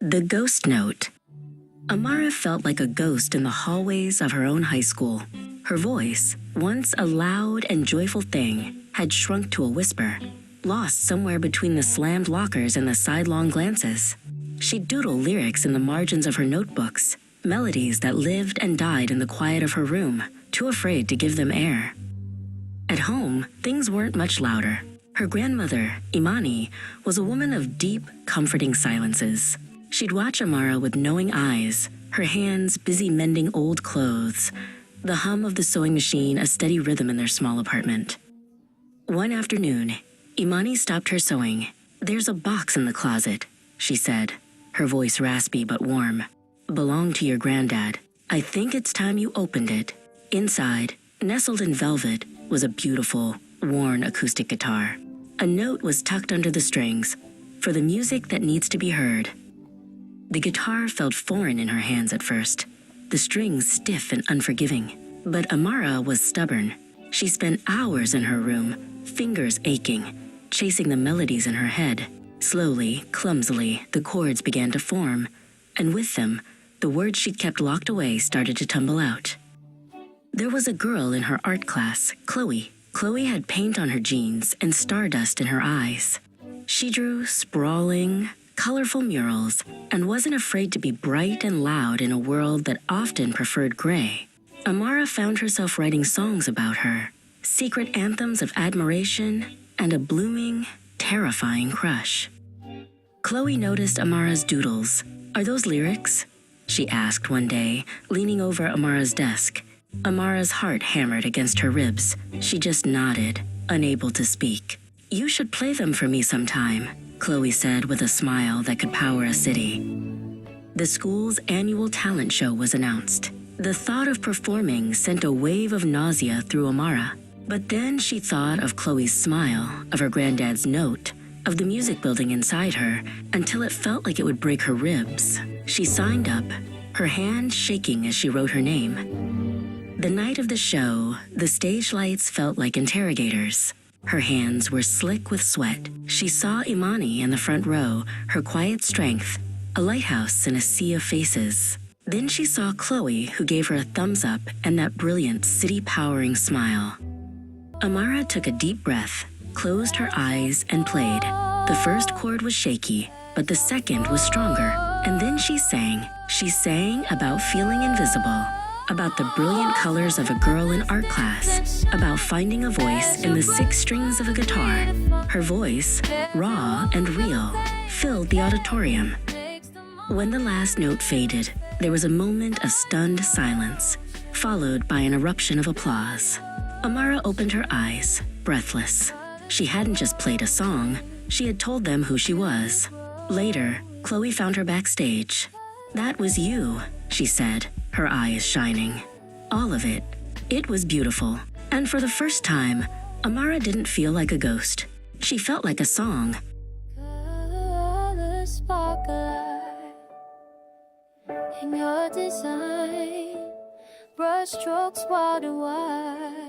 The Ghost Note. Amara felt like a ghost in the hallways of her own high school. Her voice, once a loud and joyful thing, had shrunk to a whisper, lost somewhere between the slammed lockers and the sidelong glances. She'd doodle lyrics in the margins of her notebooks, melodies that lived and died in the quiet of her room, too afraid to give them air. At home, things weren't much louder. Her grandmother, Imani, was a woman of deep, comforting silences. She'd watch Amara with knowing eyes, her hands busy mending old clothes, the hum of the sewing machine a steady rhythm in their small apartment. One afternoon, Imani stopped her sewing. "There's a box in the closet," she said, her voice raspy but warm. "Belonged to your granddad. I think it's time you opened it." Inside, nestled in velvet, was a beautiful, worn acoustic guitar. A note was tucked under the strings, for the music that needs to be heard. The guitar felt foreign in her hands at first, the strings stiff and unforgiving. But Amara was stubborn. She spent hours in her room, fingers aching, chasing the melodies in her head. Slowly, clumsily, the chords began to form, and with them, the words she'd kept locked away started to tumble out. There was a girl in her art class, Chloe. Chloe had paint on her jeans and stardust in her eyes. She drew sprawling, colorful murals and wasn't afraid to be bright and loud in a world that often preferred gray. Amara found herself writing songs about her, secret anthems of admiration and a blooming, terrifying crush. Chloe noticed Amara's doodles. "Are those lyrics?" she asked one day, leaning over Amara's desk. Amara's heart hammered against her ribs. She just nodded, unable to speak. "You should play them for me sometime," Chloe said with a smile that could power a city. The school's annual talent show was announced. The thought of performing sent a wave of nausea through Amara. But then she thought of Chloe's smile, of her granddad's note, of the music building inside her, until it felt like it would break her ribs. She signed up, her hand shaking as she wrote her name. The night of the show, the stage lights felt like interrogators. Her hands were slick with sweat. She saw Imani in the front row, her quiet strength, a lighthouse in a sea of faces. Then she saw Chloe, who gave her a thumbs up and that brilliant city-powering smile. Amara took a deep breath, closed her eyes, and played. The first chord was shaky, but the second was stronger. And then she sang. She sang about feeling invisible, about the brilliant colors of a girl in art class, about finding a voice in the 6 strings of a guitar. Her voice, raw and real, filled the auditorium. When the last note faded, there was a moment of stunned silence, followed by an eruption of applause. Amara opened her eyes, breathless. She hadn't just played a song, she had told them who she was. Later, Chloe found her backstage. "That was you," she said, her eyes shining. All of it. It was beautiful. And for the first time, Amara didn't feel like a ghost. She felt like a song. Colors sparkle in your design, brush strokes water wide.